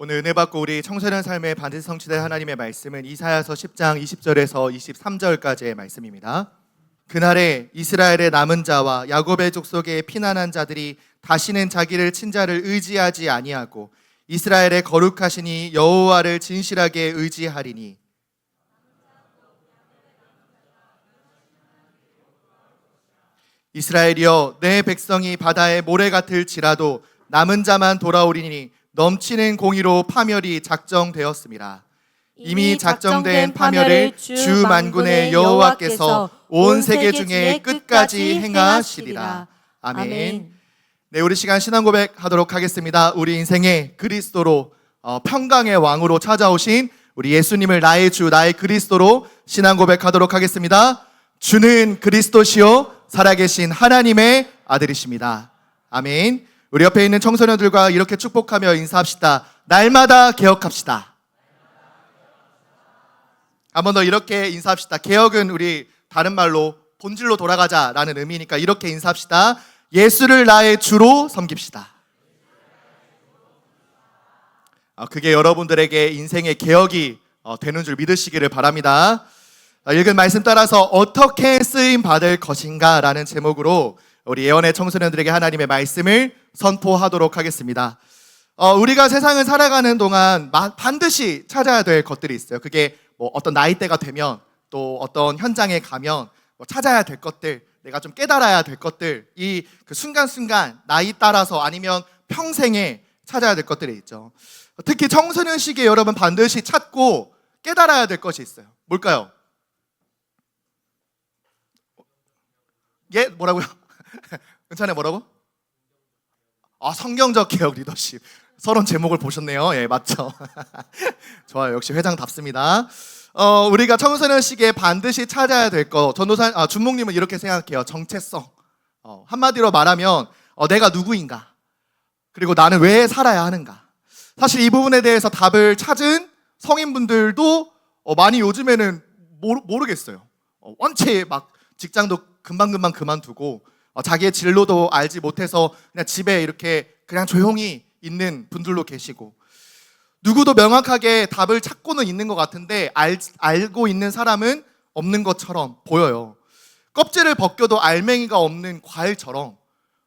오늘 은혜 받고 우리 청소년 삶에 반드시 성취될 하나님의 말씀은 이사야서 10장 20절에서 23절까지의 말씀입니다. 그날에 이스라엘의 남은 자와 야곱의 족속의 피난한 자들이 다시는 자기를 친자를 의지하지 아니하고 이스라엘의 거룩하시니 여호와를 진실하게 의지하리니 이스라엘이여 내 백성이 바다의 모래 같을지라도 남은 자만 돌아오리니 넘치는 공의로 파멸이 작정되었습니다. 이미 작정된 파멸을 주 만군의 여호와께서 온 세계 중에 끝까지 행하시리라. 아멘. 네, 우리 시간 신앙 고백하도록 하겠습니다. 우리 인생의 그리스도로 평강의 왕으로 찾아오신 우리 예수님을 나의 주 나의 그리스도로 신앙 고백하도록 하겠습니다. 주는 그리스도시요 살아계신 하나님의 아들이십니다. 아멘. 우리 옆에 있는 청소년들과 이렇게 축복하며 인사합시다. 날마다 개혁합시다. 한 번 더 이렇게 인사합시다. 개혁은 우리 다른 말로 본질로 돌아가자라는 의미니까 이렇게 인사합시다. 예수를 나의 주로 섬깁시다. 그게 여러분들에게 인생의 개혁이 되는 줄 믿으시기를 바랍니다. 읽은 말씀 따라서 어떻게 쓰임 받을 것인가 라는 제목으로 우리 예언의 청소년들에게 하나님의 말씀을 선포하도록 하겠습니다. 우리가 세상을 살아가는 동안 반드시 찾아야 될 것들이 있어요. 그게 뭐 어떤 나이대가 되면 또 어떤 현장에 가면 찾아야 될 것들, 내가 좀 깨달아야 될 것들, 이 그 순간순간 나이 따라서 아니면 평생에 찾아야 될 것들이 있죠. 특히 청소년 시기에 여러분 반드시 찾고 깨달아야 될 것이 있어요. 뭘까요? 예? 뭐라고요? 은찬이 뭐라고? 성경적 개혁 리더십. 서론 제목을 보셨네요. 예, 맞죠? 좋아요. 역시 회장답습니다. 우리가 청소년 시기에 반드시 찾아야 될 거, 전도사 준목님은 이렇게 생각해요. 정체성. 한마디로 말하면 내가 누구인가? 그리고 나는 왜 살아야 하는가? 사실 이 부분에 대해서 답을 찾은 성인분들도 많이 요즘에는 모르겠어요. 원체 막 직장도 금방금방 그만두고 자기의 진로도 알지 못해서 그냥 집에 이렇게 그냥 조용히 있는 분들도 계시고, 누구도 명확하게 답을 찾고는 있는 것 같은데 알고 있는 사람은 없는 것처럼 보여요. 껍질을 벗겨도 알맹이가 없는 과일처럼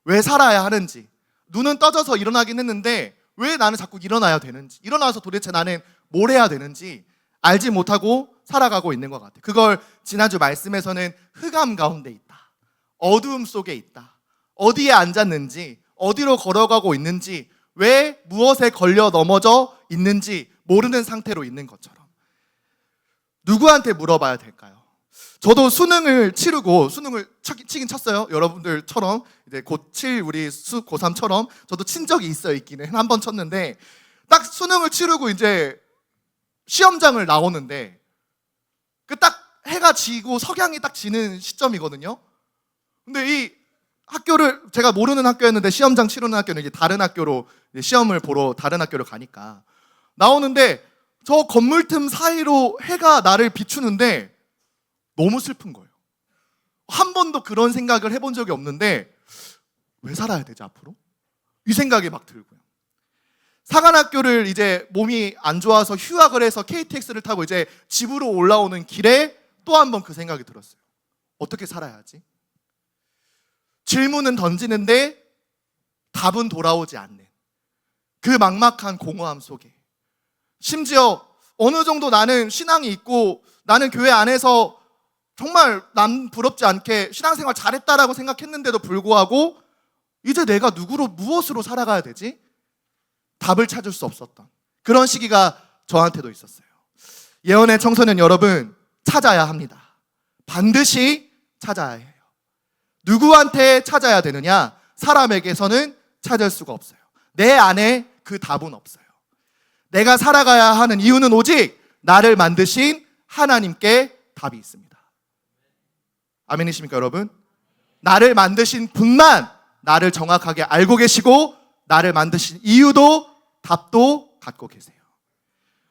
왜 살아야 하는지, 눈은 떠져서 일어나긴 했는데 왜 나는 자꾸 일어나야 되는지, 일어나서 도대체 나는 뭘 해야 되는지 알지 못하고 살아가고 있는 것 같아요. 그걸 지난주 말씀에서는 흑암 가운데 있다, 어두움 속에 있다, 어디에 앉았는지, 어디로 걸어가고 있는지, 왜 무엇에 걸려 넘어져 있는지 모르는 상태로 있는 것처럼. 누구한테 물어봐야 될까요? 저도 수능을 치르고, 수능을 치긴 쳤어요. 여러분들처럼 이제 곧 칠 우리 고3처럼 저도 친 적이 있기는 한 번 쳤는데, 딱 수능을 치르고 이제 시험장을 나오는데 그 딱 해가 지고 석양이 딱 지는 시점이거든요. 근데 이 학교를, 제가 모르는 학교였는데 시험장 치르는 학교는 이제 다른 학교로 시험을 보러 다른 학교를 가니까 나오는데 저 건물 틈 사이로 해가 나를 비추는데 너무 슬픈 거예요. 한 번도 그런 생각을 해본 적이 없는데 왜 살아야 되지 앞으로? 이 생각이 막 들고요. 사관학교를 이제 몸이 안 좋아서 휴학을 해서 KTX를 타고 이제 집으로 올라오는 길에 또 한 번 그 생각이 들었어요. 어떻게 살아야 하지? 질문은 던지는데 답은 돌아오지 않는 그 막막한 공허함 속에, 심지어 어느 정도 나는 신앙이 있고 나는 교회 안에서 정말 남 부럽지 않게 신앙생활 잘했다라고 생각했는데도 불구하고 이제 내가 누구로 무엇으로 살아가야 되지? 답을 찾을 수 없었던 그런 시기가 저한테도 있었어요. 예언의 청소년 여러분, 찾아야 합니다. 반드시 찾아야 해요. 누구한테 찾아야 되느냐? 사람에게서는 찾을 수가 없어요. 내 안에 그 답은 없어요. 내가 살아가야 하는 이유는 오직 나를 만드신 하나님께 답이 있습니다. 아멘이십니까 여러분? 나를 만드신 분만 나를 정확하게 알고 계시고 나를 만드신 이유도 답도 갖고 계세요.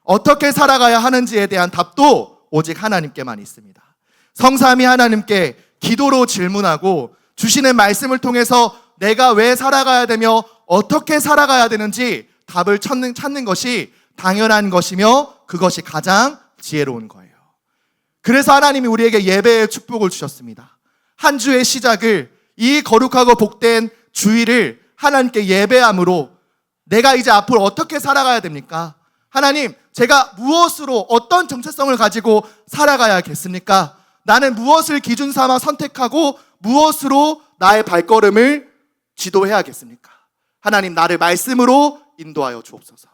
어떻게 살아가야 하는지에 대한 답도 오직 하나님께만 있습니다. 성삼위 하나님께 기도로 질문하고 주시는 말씀을 통해서 내가 왜 살아가야 되며 어떻게 살아가야 되는지 답을 찾는 것이 당연한 것이며 그것이 가장 지혜로운 거예요. 그래서 하나님이 우리에게 예배의 축복을 주셨습니다. 한 주의 시작을, 이 거룩하고 복된 주일을 하나님께 예배함으로 내가 이제 앞으로 어떻게 살아가야 됩니까? 하나님, 제가 무엇으로, 어떤 정체성을 가지고 살아가야겠습니까? 나는 무엇을 기준 삼아 선택하고 무엇으로 나의 발걸음을 지도해야겠습니까? 하나님, 나를 말씀으로 인도하여 주옵소서.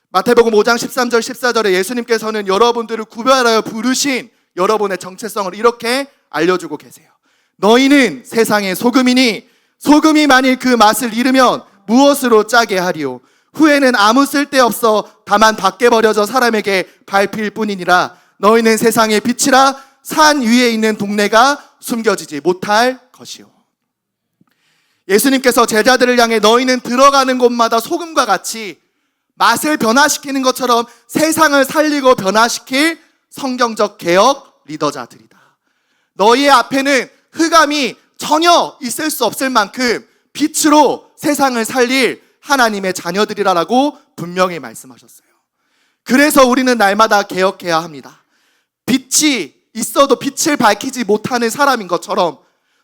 마태복음 5장 13절 14절에 예수님께서는 여러분들을 구별하여 부르신 여러분의 정체성을 이렇게 알려주고 계세요. 너희는 세상의 소금이니 소금이 만일 그 맛을 잃으면 무엇으로 짜게 하리요? 후에는 아무 쓸데없어 다만 밖에 버려져 사람에게 밟힐 뿐이니라. 너희는 세상의 빛이라. 산 위에 있는 동네가 숨겨지지 못할 것이요. 예수님께서 제자들을 향해 너희는 들어가는 곳마다 소금과 같이 맛을 변화시키는 것처럼 세상을 살리고 변화시킬 성경적 개혁 리더자들이다. 너희의 앞에는 흑암이 전혀 있을 수 없을 만큼 빛으로 세상을 살릴 하나님의 자녀들이라고 분명히 말씀하셨어요. 그래서 우리는 날마다 개혁해야 합니다. 빛이 있어도 빛을 밝히지 못하는 사람인 것처럼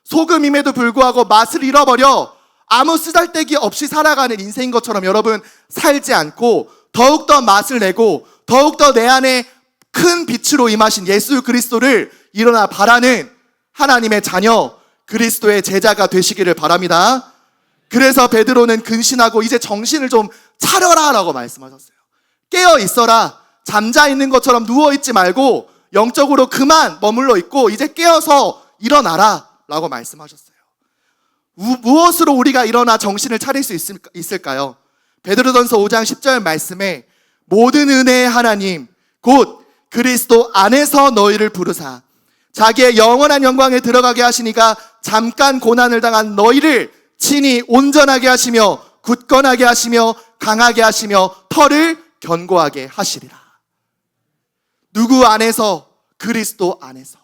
소금임에도 불구하고 맛을 잃어버려 아무 쓰잘데기 없이 살아가는 인생인 것처럼 여러분 살지 않고 더욱더 맛을 내고 더욱더 내 안에 큰 빛으로 임하신 예수 그리스도를 일어나 바라는 하나님의 자녀, 그리스도의 제자가 되시기를 바랍니다. 그래서 베드로는 근신하고 이제 정신을 좀 차려라 라고 말씀하셨어요. 깨어 있어라. 잠자 있는 것처럼 누워있지 말고 영적으로 그만 머물러 있고 이제 깨어서 일어나라 라고 말씀하셨어요. 무엇으로 우리가 일어나 정신을 차릴 수 있을까요? 베드로전서 5장 10절 말씀에 모든 은혜의 하나님 곧 그리스도 안에서 너희를 부르사 자기의 영원한 영광에 들어가게 하시니가 잠깐 고난을 당한 너희를 친히 온전하게 하시며 굳건하게 하시며 강하게 하시며 터를 견고하게 하시리라. 누구 안에서? 그리스도 안에서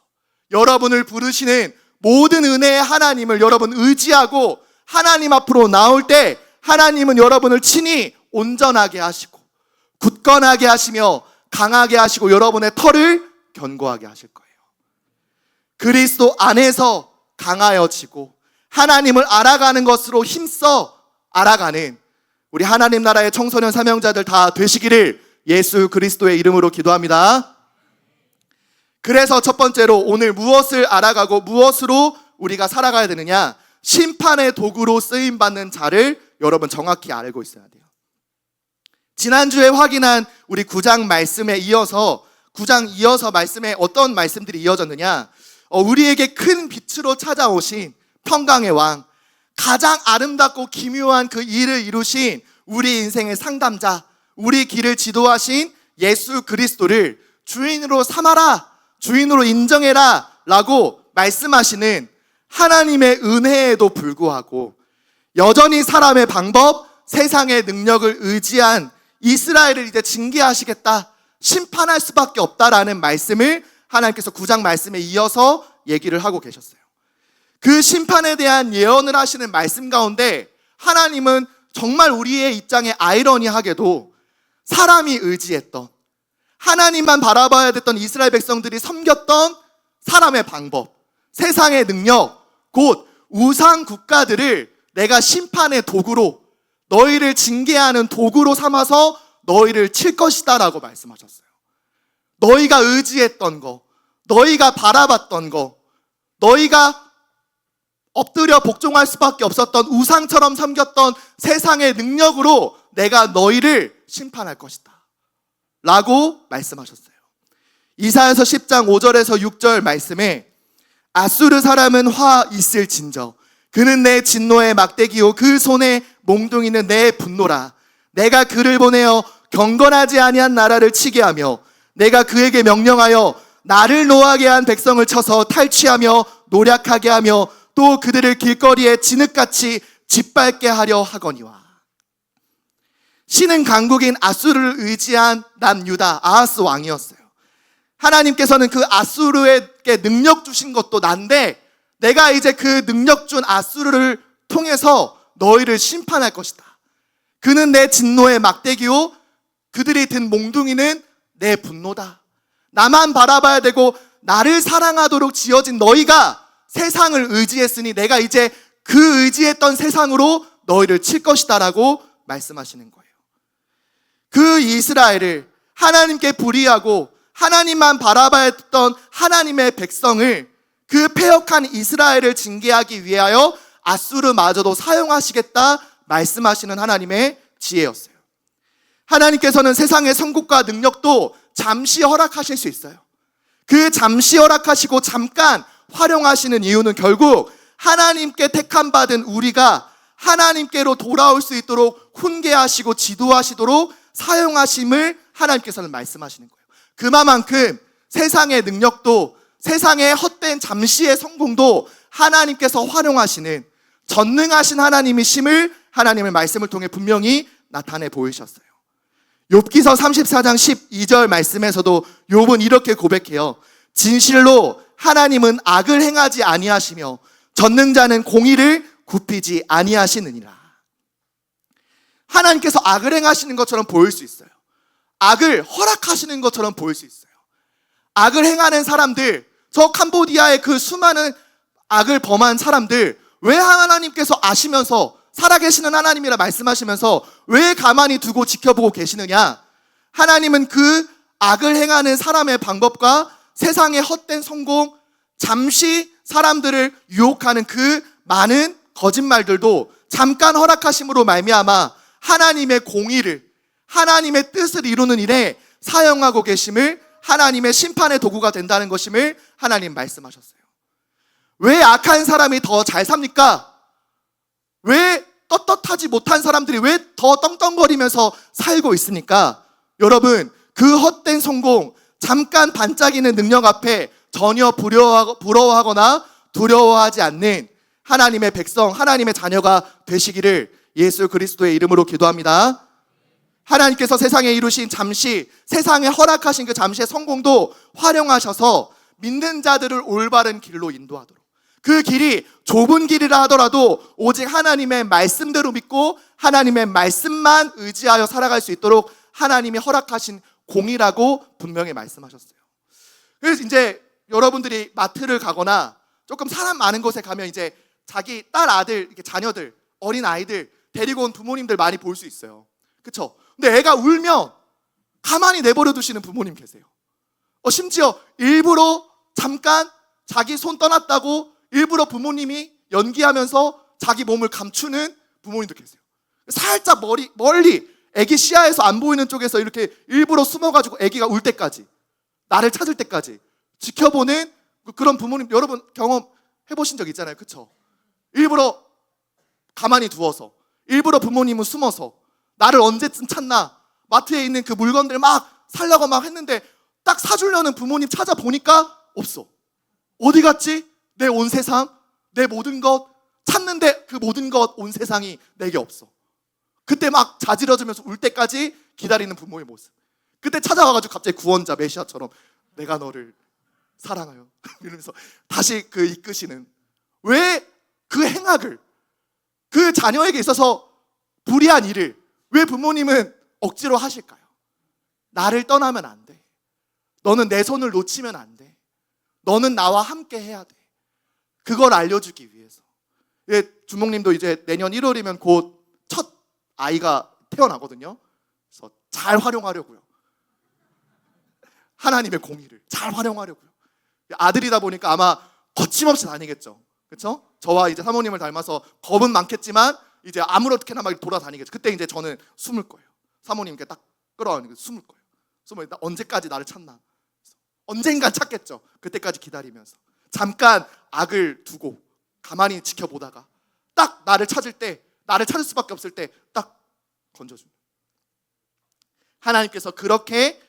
여러분을 부르시는 모든 은혜의 하나님을 여러분 의지하고 하나님 앞으로 나올 때 하나님은 여러분을 친히 온전하게 하시고 굳건하게 하시며 강하게 하시고 여러분의 터를 견고하게 하실 거예요. 그리스도 안에서 강하여지고 하나님을 알아가는 것으로 힘써 알아가는 우리 하나님 나라의 청소년 사명자들 다 되시기를 예수 그리스도의 이름으로 기도합니다. 그래서 첫 번째로 오늘 무엇을 알아가고 무엇으로 우리가 살아가야 되느냐? 심판의 도구로 쓰임받는 자를 여러분 정확히 알고 있어야 돼요. 지난주에 확인한 우리 9장 말씀에 이어서 9장 이어서 말씀에 어떤 말씀들이 이어졌느냐? 우리에게 큰 빛으로 찾아오신 평강의 왕, 가장 아름답고 기묘한 그 일을 이루신 우리 인생의 상담자, 우리 길을 지도하신 예수 그리스도를 주인으로 삼아라, 주인으로 인정해라 라고 말씀하시는 하나님의 은혜에도 불구하고 여전히 사람의 방법, 세상의 능력을 의지한 이스라엘을 이제 징계하시겠다, 심판할 수밖에 없다라는 말씀을 하나님께서 9장 말씀에 이어서 얘기를 하고 계셨어요. 그 심판에 대한 예언을 하시는 말씀 가운데 하나님은 정말 우리의 입장에 아이러니하게도 사람이 의지했던, 하나님만 바라봐야 됐던 이스라엘 백성들이 섬겼던 사람의 방법, 세상의 능력, 곧 우상 국가들을 내가 심판의 도구로, 너희를 징계하는 도구로 삼아서 너희를 칠 것이다 라고 말씀하셨어요. 너희가 의지했던 거, 너희가 바라봤던 거, 너희가 엎드려 복종할 수밖에 없었던 우상처럼 섬겼던 세상의 능력으로 내가 너희를 심판할 것이다 라고 말씀하셨어요. 이사야서 10장 5절에서 6절 말씀에 아수르 사람은 화 있을진저 그는 내 진노의 막대기요 그 손에 몽둥이는 내 분노라. 내가 그를 보내어 경건하지 아니한 나라를 치게 하며 내가 그에게 명령하여 나를 노하게 한 백성을 쳐서 탈취하며 노략하게 하며 또 그들을 길거리에 진흙같이 짓밟게 하려 하거니와. 신은 강국인 아수르를 의지한 남유다 아하스 왕이었어요. 하나님께서는 그 아수르에게 능력 주신 것도 난데 내가 이제 그 능력 준 아수르를 통해서 너희를 심판할 것이다. 그는 내 진노의 막대기요 그들이 든 몽둥이는 내 분노다. 나만 바라봐야 되고 나를 사랑하도록 지어진 너희가 세상을 의지했으니 내가 이제 그 의지했던 세상으로 너희를 칠 것이다 라고 말씀하시는 거예요. 그 이스라엘을 하나님께 불의하고 하나님만 바라봐야 했던 하나님의 백성을, 그 패역한 이스라엘을 징계하기 위하여 아수르마저도 사용하시겠다 말씀하시는 하나님의 지혜였어요. 하나님께서는 세상의 성국과 능력도 잠시 허락하실 수 있어요. 그 잠시 허락하시고 잠깐 활용하시는 이유는 결국 하나님께 택함받은 우리가 하나님께로 돌아올 수 있도록 훈계하시고 지도하시도록 사용하심을 하나님께서는 말씀하시는 거예요. 그만큼 세상의 능력도, 세상의 헛된 잠시의 성공도 하나님께서 활용하시는 전능하신 하나님이심을 하나님의 말씀을 통해 분명히 나타내 보이셨어요. 욥기서 34장 12절 말씀에서도 욥은 이렇게 고백해요. 진실로 하나님은 악을 행하지 아니하시며 전능자는 공의를 굽히지 아니하시느니라. 하나님께서 악을 행하시는 것처럼 보일 수 있어요. 악을 허락하시는 것처럼 보일 수 있어요. 악을 행하는 사람들, 저 캄보디아의 그 수많은 악을 범한 사람들, 왜 하나님께서 아시면서 살아계시는 하나님이라 말씀하시면서 왜 가만히 두고 지켜보고 계시느냐? 하나님은 그 악을 행하는 사람의 방법과 세상의 헛된 성공, 잠시 사람들을 유혹하는 그 많은 거짓말들도 잠깐 허락하심으로 말미암아 하나님의 공의를, 하나님의 뜻을 이루는 일에 사용하고 계심을, 하나님의 심판의 도구가 된다는 것임을 하나님 말씀하셨어요. 왜 악한 사람이 더 잘 삽니까? 왜 떳떳하지 못한 사람들이 왜 더 떵떵거리면서 살고 있습니까? 여러분, 그 헛된 성공, 잠깐 반짝이는 능력 앞에 전혀 부러워하거나 두려워하지 않는 하나님의 백성, 하나님의 자녀가 되시기를 예수 그리스도의 이름으로 기도합니다. 하나님께서 세상에 이루신 잠시, 세상에 허락하신 그 잠시의 성공도 활용하셔서 믿는 자들을 올바른 길로 인도하도록, 그 길이 좁은 길이라 하더라도 오직 하나님의 말씀대로 믿고 하나님의 말씀만 의지하여 살아갈 수 있도록 하나님이 허락하신 공이라고 분명히 말씀하셨어요. 그래서 이제 여러분들이 마트를 가거나 조금 사람 많은 곳에 가면 이제 자기 딸, 아들, 이렇게 자녀들, 어린 아이들 데리고 온 부모님들 많이 볼 수 있어요. 그렇죠? 근데 애가 울면 가만히 내버려 두시는 부모님 계세요. 심지어 일부러 잠깐 자기 손 떠났다고 일부러 부모님이 연기하면서 자기 몸을 감추는 부모님도 계세요. 살짝 멀리 애기 시야에서 안 보이는 쪽에서 이렇게 일부러 숨어가지고 애기가 울 때까지, 나를 찾을 때까지 지켜보는 그런 부모님, 여러분 경험해보신 적 있잖아요. 그렇죠? 일부러 가만히 두어서, 일부러 부모님은 숨어서 나를 언제쯤 찾나, 마트에 있는 그 물건들 막 살려고 막 했는데 딱 사주려는 부모님 찾아보니까 없어. 어디 갔지? 내 온 세상, 내 모든 것 찾는데 그 모든 것, 온 세상이 내게 없어. 그때 막 자지러지면서 울 때까지 기다리는 부모의 모습. 그때 찾아와가지고 갑자기 구원자 메시아처럼 내가 너를 사랑하여 이러면서 다시 그 이끄시는, 왜 그 행악을, 그 자녀에게 있어서 불의한 일을 왜 부모님은 억지로 하실까요? 나를 떠나면 안 돼. 너는 내 손을 놓치면 안 돼. 너는 나와 함께 해야 돼. 그걸 알려주기 위해서. 주목님도 이제 내년 1월이면 곧 첫 아이가 태어나거든요. 그래서 잘 활용하려고요. 하나님의 공의를 잘 활용하려고요. 아들이다 보니까 아마 거침없이 다니겠죠. 그렇죠? 저와 이제 사모님을 닮아서 겁은 많겠지만 이제 아무렇게나 막 돌아다니겠죠. 그때 이제 저는 숨을 거예요. 사모님께 딱 끌어안고 숨을 거예요. 숨을, 언제까지 나를 찾나? 언젠간 찾겠죠. 그때까지 기다리면서 잠깐 악을 두고 가만히 지켜보다가 딱 나를 찾을 때, 나를 찾을 수밖에 없을 때 딱 건져줍니다. 하나님께서 그렇게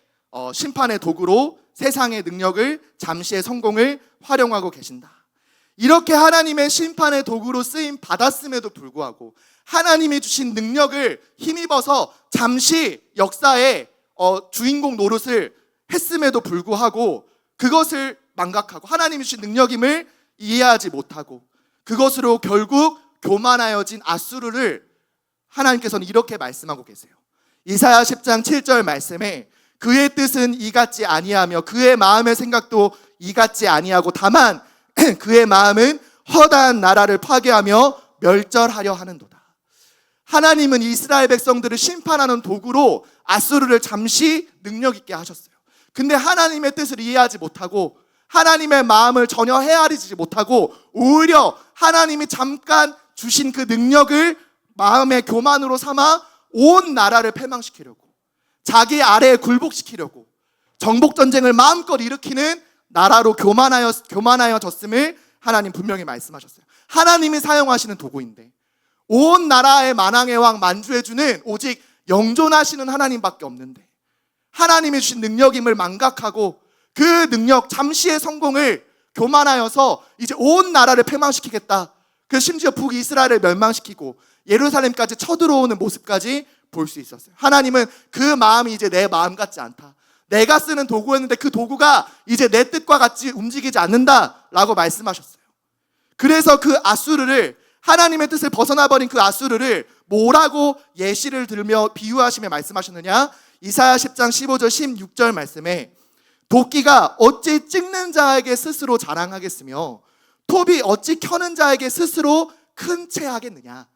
심판의 도구로 세상의 능력을, 잠시의 성공을 활용하고 계신다. 이렇게 하나님의 심판의 도구로 쓰임 받았음에도 불구하고 하나님이 주신 능력을 힘입어서 잠시 역사의 주인공 노릇을 했음에도 불구하고 그것을 망각하고 하나님이 주신 능력임을 이해하지 못하고 그것으로 결국 교만하여진 아수르를 하나님께서는 이렇게 말씀하고 계세요. 이사야 10장 7절 말씀에 그의 뜻은 이같지 아니하며 그의 마음의 생각도 이같지 아니하고 다만 그의 마음은 허다한 나라를 파괴하며 멸절하려 하는도다. 하나님은 이스라엘 백성들을 심판하는 도구로 아수르를 잠시 능력 있게 하셨어요. 근데 하나님의 뜻을 이해하지 못하고 하나님의 마음을 전혀 헤아리지 못하고 오히려 하나님이 잠깐 주신 그 능력을 마음의 교만으로 삼아 온 나라를 패망시키려고, 자기 아래에 굴복시키려고 정복전쟁을 마음껏 일으키는 나라로 교만하여졌음을 하나님 분명히 말씀하셨어요. 하나님이 사용하시는 도구인데 온 나라의 만왕의 왕 만주해주는 오직 영존하시는 하나님밖에 없는데 하나님이 주신 능력임을 망각하고 그 능력 잠시의 성공을 교만하여서 이제 온 나라를 패망시키겠다. 그 심지어 북이스라엘을 멸망시키고 예루살렘까지 쳐들어오는 모습까지 볼 수 있었어요. 하나님은 그 마음이 이제 내 마음 같지 않다. 내가 쓰는 도구였는데 그 도구가 이제 내 뜻과 같이 움직이지 않는다라고 말씀하셨어요. 그래서 그 아수르를, 하나님의 뜻을 벗어나버린 그 아수르를 뭐라고 예시를 들며 비유하시며 말씀하셨느냐? 이사야 10장 15절 16절 말씀에 도끼가 어찌 찍는 자에게 스스로 자랑하겠으며 톱이 어찌 켜는 자에게 스스로 큰 채 하겠느냐?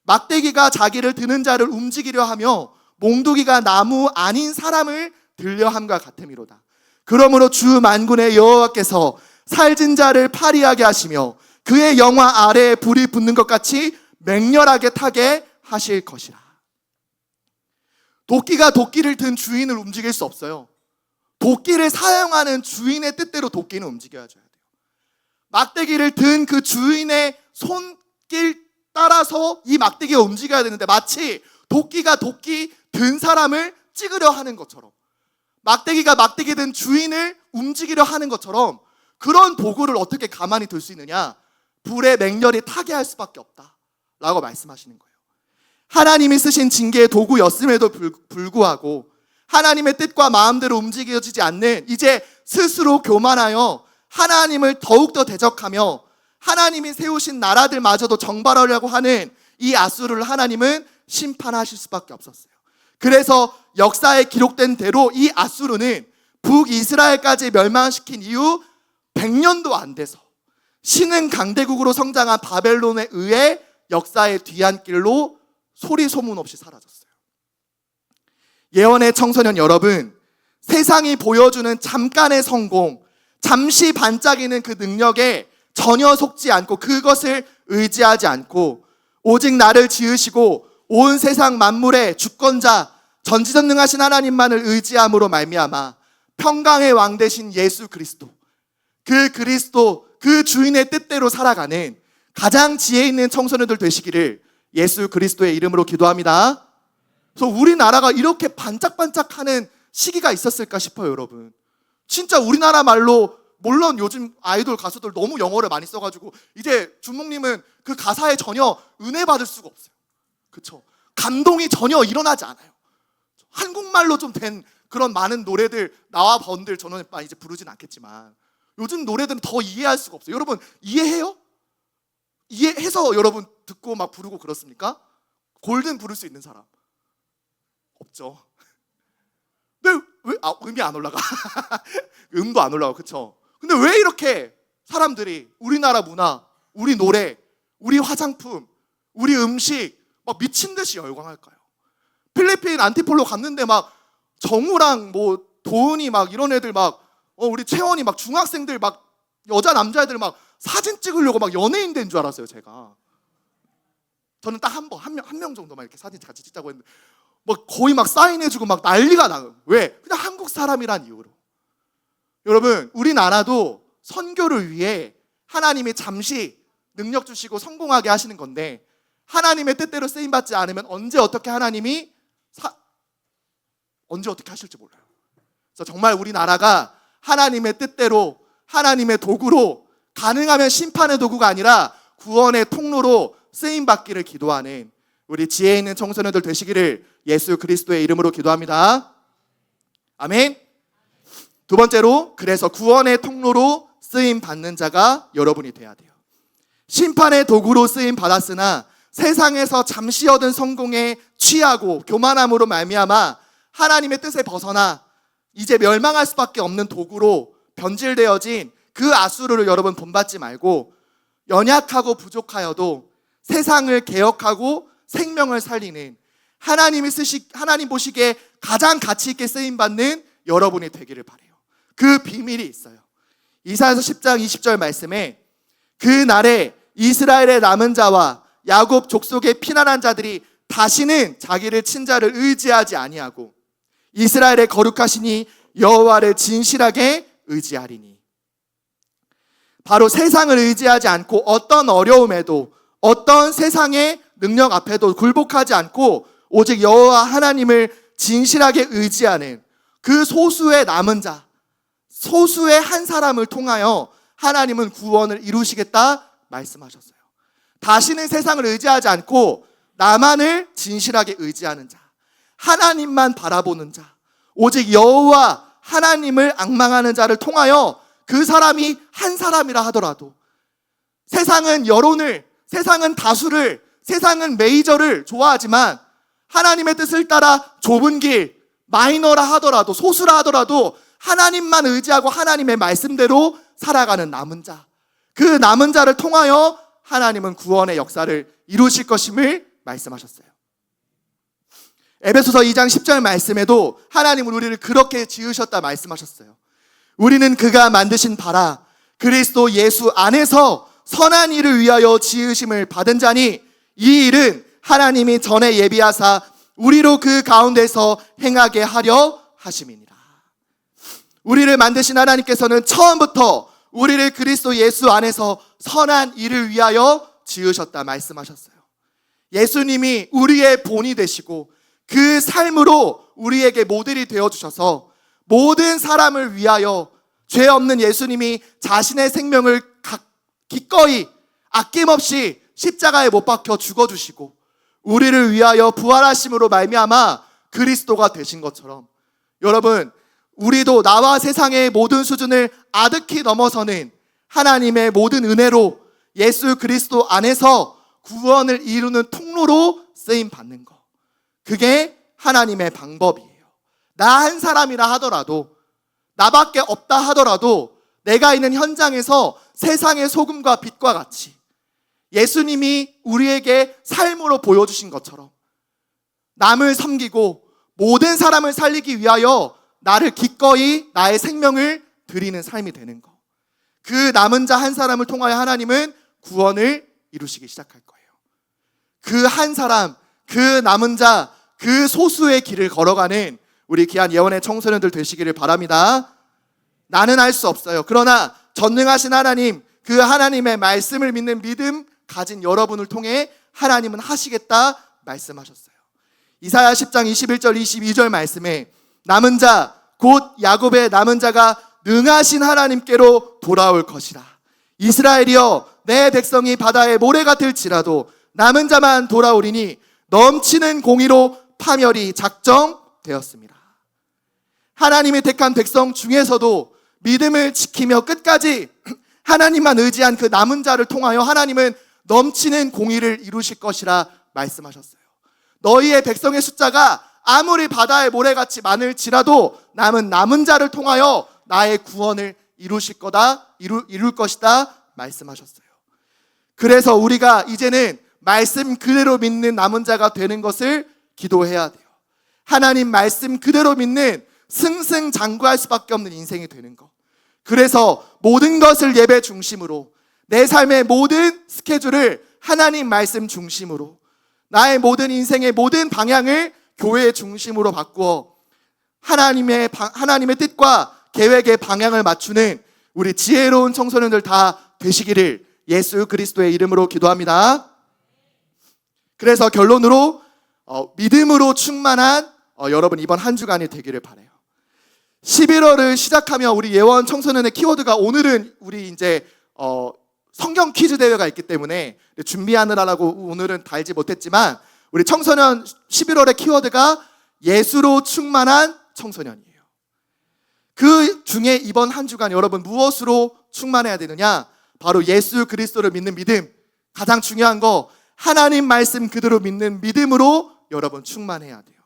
막대기가 자기를 드는 자를 움직이려 하며 몽둥이가 나무 아닌 사람을 들려 함과 같음이로다. 그러므로 주 만군의 여호와께서 살진 자를 파리하게 하시며 그의 영화 아래에 불이 붙는 것 같이 맹렬하게 타게 하실 것이라. 도끼가 도끼를 든 주인을 움직일 수 없어요. 도끼를 사용하는 주인의 뜻대로 도끼는 움직여야 돼요. 막대기를 든 그 주인의 손길 따라서 이 막대기가 움직여야 되는데 마치 도끼가 도끼 든 사람을 찍으려 하는 것처럼, 막대기가 막대기 든 주인을 움직이려 하는 것처럼 그런 도구를 어떻게 가만히 둘 수 있느냐? 불에 맹렬히 타게 할 수밖에 없다 라고 말씀하시는 거예요. 하나님이 쓰신 징계의 도구였음에도 불구하고 하나님의 뜻과 마음대로 움직여지지 않는, 이제 스스로 교만하여 하나님을 더욱더 대적하며 하나님이 세우신 나라들마저도 정발하려고 하는 이 아수르를 하나님은 심판하실 수밖에 없었어요. 그래서 역사에 기록된 대로 이 아수르는 북이스라엘까지 멸망시킨 이후 100년도 안 돼서 신흥 강대국으로 성장한 바벨론에 의해 역사의 뒤안길로 소리 소문 없이 사라졌어요. 예언의 청소년 여러분, 세상이 보여주는 잠깐의 성공, 잠시 반짝이는 그 능력에 전혀 속지 않고 그것을 의지하지 않고 오직 나를 지으시고 온 세상 만물의 주권자 전지전능하신 하나님만을 의지함으로 말미암아 평강의 왕 되신 예수 그리스도, 그 주인의 뜻대로 살아가는 가장 지혜 있는 청소년들 되시기를 예수 그리스도의 이름으로 기도합니다. 그래서 우리나라가 이렇게 반짝반짝하는 시기가 있었을까 싶어요, 여러분. 진짜 우리나라 말로, 물론 요즘 아이돌 가수들 너무 영어를 많이 써가지고 이제 준목님은 그 가사에 전혀 은혜 받을 수가 없어요. 그렇죠? 감동이 전혀 일어나지 않아요. 한국말로 좀 된 그런 많은 노래들 나와 번들 저는 이제 부르진 않겠지만 요즘 노래들은 더 이해할 수가 없어요. 여러분 이해해요? 이해해서 여러분 듣고 막 부르고 그렇습니까? 골든 부를 수 있는 사람 없죠. 근데 왜 음이 안 올라가? 음도 안 올라가, 그렇죠? 근데 왜 이렇게 사람들이 우리나라 문화, 우리 노래, 우리 화장품, 우리 음식 막 미친 듯이 열광할까요? 필리핀 안티폴로 갔는데 막 정우랑 뭐 도은이 막 이런 애들 막 우리 채원이 막 중학생들 막 여자 남자애들 막 사진 찍으려고 막 연예인 된 줄 알았어요, 제가. 저는 딱 한 명 정도만 이렇게 사진 같이 찍자고 했는데 막 거의 막 사인해주고 막 난리가 나요. 왜? 그냥 한국 사람이란 이유로. 여러분, 우리나라도 선교를 위해 하나님이 잠시 능력 주시고 성공하게 하시는 건데 하나님의 뜻대로 쓰임받지 않으면 언제 어떻게 하나님이 언제 어떻게 하실지 몰라요. 그래서 정말 우리나라가 하나님의 뜻대로, 하나님의 도구로, 가능하면 심판의 도구가 아니라 구원의 통로로 쓰임받기를 기도하는 우리 지혜 있는 청소년들 되시기를 예수 그리스도의 이름으로 기도합니다. 아멘. 두 번째로, 그래서 구원의 통로로 쓰임 받는 자가 여러분이 돼야 돼요. 심판의 도구로 쓰임 받았으나 세상에서 잠시 얻은 성공에 취하고 교만함으로 말미암아 하나님의 뜻에 벗어나 이제 멸망할 수밖에 없는 도구로 변질되어진 그 아수르를 여러분 본받지 말고, 연약하고 부족하여도 세상을 개혁하고 생명을 살리는 하나님 보시기에 가장 가치 있게 쓰임받는 여러분이 되기를 바라요. 그 비밀이 있어요. 이사야서 10장 20절 말씀에 그 날에 이스라엘의 남은 자와 야곱 족속의 피난한 자들이 다시는 자기를 친자를 의지하지 아니하고 이스라엘의 거룩하시니 여호와를 진실하게 의지하리니. 바로 세상을 의지하지 않고 어떤 어려움에도 어떤 세상의 능력 앞에도 굴복하지 않고 오직 여호와 하나님을 진실하게 의지하는 그 소수의 남은 자, 소수의 한 사람을 통하여 하나님은 구원을 이루시겠다 말씀하셨어요. 다시는 세상을 의지하지 않고 나만을 진실하게 의지하는 자, 하나님만 바라보는 자, 오직 여호와 하나님을 앙망하는 자를 통하여 그 사람이 한 사람이라 하더라도, 세상은 여론을, 세상은 다수를, 세상은 메이저를 좋아하지만 하나님의 뜻을 따라 좁은 길, 마이너라 하더라도, 소수라 하더라도 하나님만 의지하고 하나님의 말씀대로 살아가는 남은 자, 그 남은 자를 통하여 하나님은 구원의 역사를 이루실 것임을 말씀하셨어요. 에베소서 2장 10절 말씀에도 하나님은 우리를 그렇게 지으셨다 말씀하셨어요. 우리는 그가 만드신 바라 그리스도 예수 안에서 선한 일을 위하여 지으심을 받은 자니 이 일은 하나님이 전에 예비하사 우리로 그 가운데서 행하게 하려 하심이니라. 우리를 만드신 하나님께서는 처음부터 우리를 그리스도 예수 안에서 선한 일을 위하여 지으셨다 말씀하셨어요. 예수님이 우리의 본이 되시고 그 삶으로 우리에게 모델이 되어주셔서 모든 사람을 위하여 죄 없는 예수님이 자신의 생명을 기꺼이 아낌없이 십자가에 못 박혀 죽어주시고 우리를 위하여 부활하심으로 말미암아 그리스도가 되신 것처럼, 여러분, 우리도 나와 세상의 모든 수준을 아득히 넘어서는 하나님의 모든 은혜로 예수 그리스도 안에서 구원을 이루는 통로로 쓰임받는 것, 그게 하나님의 방법이에요. 나 한 사람이라 하더라도, 나밖에 없다 하더라도 내가 있는 현장에서 세상의 소금과 빛과 같이 예수님이 우리에게 삶으로 보여주신 것처럼 남을 섬기고 모든 사람을 살리기 위하여 나를 기꺼이 나의 생명을 드리는 삶이 되는 것, 그 남은 자 한 사람을 통하여 하나님은 구원을 이루시기 시작할 거예요. 그 한 사람, 그 남은 자, 그 소수의 길을 걸어가는 우리 귀한 예언의 청소년들 되시기를 바랍니다. 나는 할 수 없어요. 그러나 전능하신 하나님, 그 하나님의 말씀을 믿는 믿음 가진 여러분을 통해 하나님은 하시겠다 말씀하셨어요. 이사야 10장 21절 22절 말씀에 남은 자, 곧 야곱의 남은 자가 능하신 하나님께로 돌아올 것이라. 이스라엘이여, 내 백성이 바다의 모래 같을지라도 남은 자만 돌아오리니 넘치는 공의로 파멸이 작정되었습니다. 하나님이 택한 백성 중에서도 믿음을 지키며 끝까지 하나님만 의지한 그 남은 자를 통하여 하나님은 넘치는 공의를 이루실 것이라 말씀하셨어요. 너희의 백성의 숫자가 아무리 바다의 모래같이 많을지라도 남은 자를 통하여 나의 구원을 이룰 것이다 말씀하셨어요. 그래서 우리가 이제는 말씀 그대로 믿는 남은 자가 되는 것을 기도해야 돼요. 하나님 말씀 그대로 믿는 승승장구할 수밖에 없는 인생이 되는 것. 그래서 모든 것을 예배 중심으로, 내 삶의 모든 스케줄을 하나님 말씀 중심으로, 나의 모든 인생의 모든 방향을 교회 중심으로 바꾸어 하나님의 뜻과 계획의 방향을 맞추는 우리 지혜로운 청소년들 다 되시기를 예수 그리스도의 이름으로 기도합니다. 그래서 결론으로 믿음으로 충만한 여러분 이번 한 주간이 되기를 바라요. 11월을 시작하며 우리 예원 청소년의 키워드가, 오늘은 우리 이제 성경 퀴즈 대회가 있기 때문에 준비하느라고 오늘은 달지 못했지만, 우리 청소년 11월의 키워드가 예수로 충만한 청소년이에요. 그 중에 이번 한 주간 여러분 무엇으로 충만해야 되느냐? 바로 예수 그리스도를 믿는 믿음. 가장 중요한 거, 하나님 말씀 그대로 믿는 믿음으로 여러분 충만해야 돼요.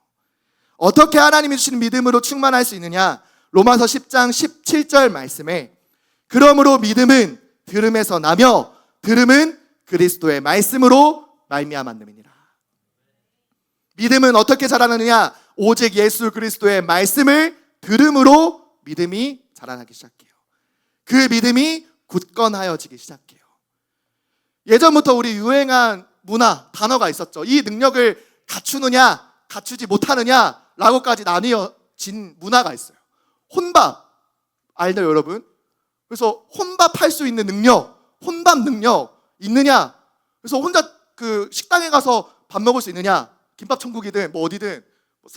어떻게 하나님이 주시는 믿음으로 충만할 수 있느냐? 로마서 10장 17절 말씀에 그러므로 믿음은 들음에서 나며 들음은 그리스도의 말씀으로 말미암았느니라. 믿음은 어떻게 자라느냐? 오직 예수 그리스도의 말씀을 들음으로 믿음이 자라나기 시작해요. 그 믿음이 굳건하여지기 시작해요. 예전부터 우리 유행한 문화, 단어가 있었죠. 이 능력을 갖추느냐 갖추지 못하느냐 라고까지 나뉘어진 문화가 있어요. 혼밥 알죠 여러분? 그래서 혼밥할 수 있는 능력, 혼밥 능력 있느냐? 그래서 혼자 그 식당에 가서 밥 먹을 수 있느냐? 김밥 천국이든 뭐 어디든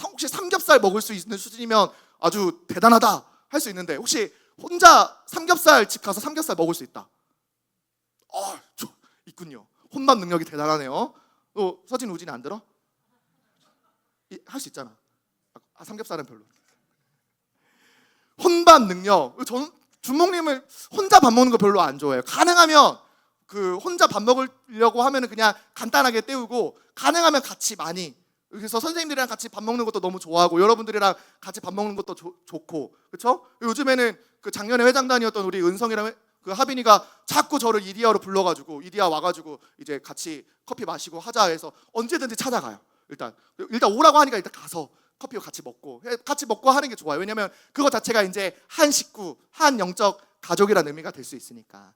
혹시 삼겹살 먹을 수 있는 수준이면 아주 대단하다 할 수 있는데 혹시 혼자 삼겹살 집 가서 삼겹살 먹을 수 있다? 있군요. 혼밥 능력이 대단하네요. 또 서진 우진이 안 들어? 할 수 있잖아. 삼겹살은 별로. 혼밥 능력. 저는 준목님을 혼자 밥 먹는 거 별로 안 좋아해요. 가능하면 그 혼자 밥 먹으려고 하면은 그냥 간단하게 때우고 가능하면 같이 많이. 그래서 선생님들이랑 같이 밥 먹는 것도 너무 좋아하고 여러분들이랑 같이 밥 먹는 것도 좋고 그렇죠? 요즘에는 그 작년에 회장단이었던 우리 은성이랑 그 하빈이가 자꾸 저를 이디야로 불러가지고 이디야 와가지고 이제 같이 커피 마시고 하자 해서 언제든지 찾아가요. 일단 오라고 하니까 일단 가서 커피 같이 먹고 하는 게 좋아요. 왜냐면 그거 자체가 이제 한 식구, 한 영적 가족이라는 의미가 될 수 있으니까.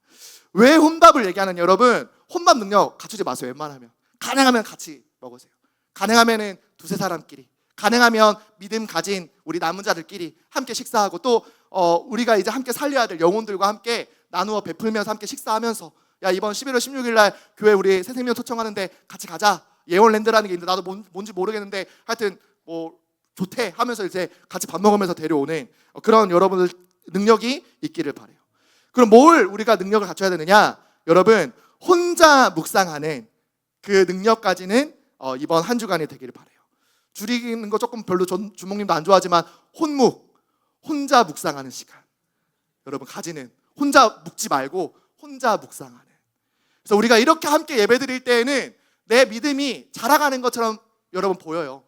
왜 혼밥을 얘기하느냐 여러분? 혼밥 능력 갖추지 마세요. 웬만하면 가능하면 같이 먹으세요. 가능하면은 두세 사람끼리, 가능하면 믿음 가진 우리 남은 자들끼리 함께 식사하고 또 우리가 이제 함께 살려야 될 영혼들과 함께 나누어 베풀면서 함께 식사하면서 야 이번 11월 16일 날 교회 우리 새 생명 초청하는데 같이 가자. 예원랜드라는 게 있는데 나도 뭔지 모르겠는데 하여튼 뭐 좋대 하면서 이제 같이 밥 먹으면서 데려오는 그런 여러분들 능력이 있기를 바라요. 그럼 뭘 우리가 능력을 갖춰야 되느냐? 여러분 혼자 묵상하는 그 능력까지는 이번 한 주간이 되기를 바라요. 줄이는 거 조금 별로 주목님도 안 좋아하지만 혼묵, 혼자 묵상하는 시간 여러분 가지는, 혼자 묵지 말고 혼자 묵상하는. 그래서 우리가 이렇게 함께 예배드릴 때에는 내 믿음이 자라가는 것처럼 여러분 보여요.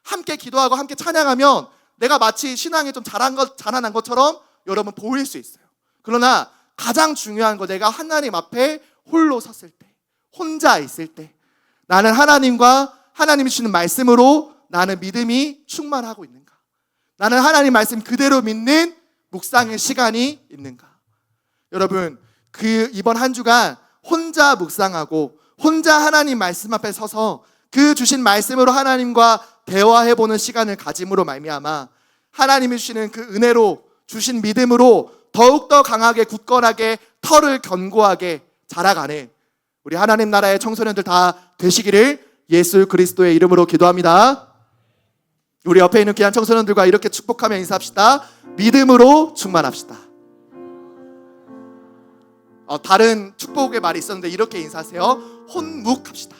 함께 기도하고 함께 찬양하면 내가 마치 신앙에 좀 자라난 것처럼 여러분 보일 수 있어요. 그러나 가장 중요한 거, 내가 하나님 앞에 홀로 섰을 때, 혼자 있을 때 나는 하나님과 하나님이 주시는 말씀으로 나는 믿음이 충만하고 있는가? 나는 하나님 말씀 그대로 믿는 묵상의 시간이 있는가? 여러분 이번 한 주간 혼자 묵상하고 혼자 하나님 말씀 앞에 서서 그 주신 말씀으로 하나님과 대화해보는 시간을 가짐으로 말미암아 하나님이 주시는 그 은혜로 주신 믿음으로 더욱더 강하게 굳건하게 털을 견고하게 자라가는 우리 하나님 나라의 청소년들 다 되시기를 예수 그리스도의 이름으로 기도합니다. 우리 옆에 있는 귀한 청소년들과 이렇게 축복하며 인사합시다. 믿음으로 충만합시다. 다른 축복의 말이 있었는데 이렇게 인사하세요. 혼묵합시다.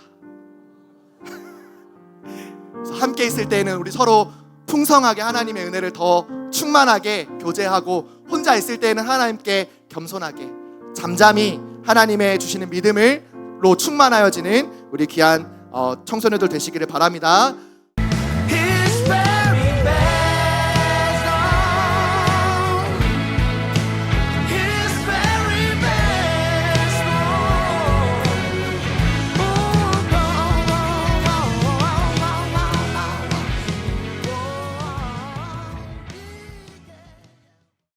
함께 있을 때는 우리 서로 풍성하게 하나님의 은혜를 더 충만하게 교제하고 혼자 있을 때는 하나님께 겸손하게 잠잠히 하나님의 주시는 믿음으로 충만하여지는 우리 귀한 청소년들 되시기를 바랍니다.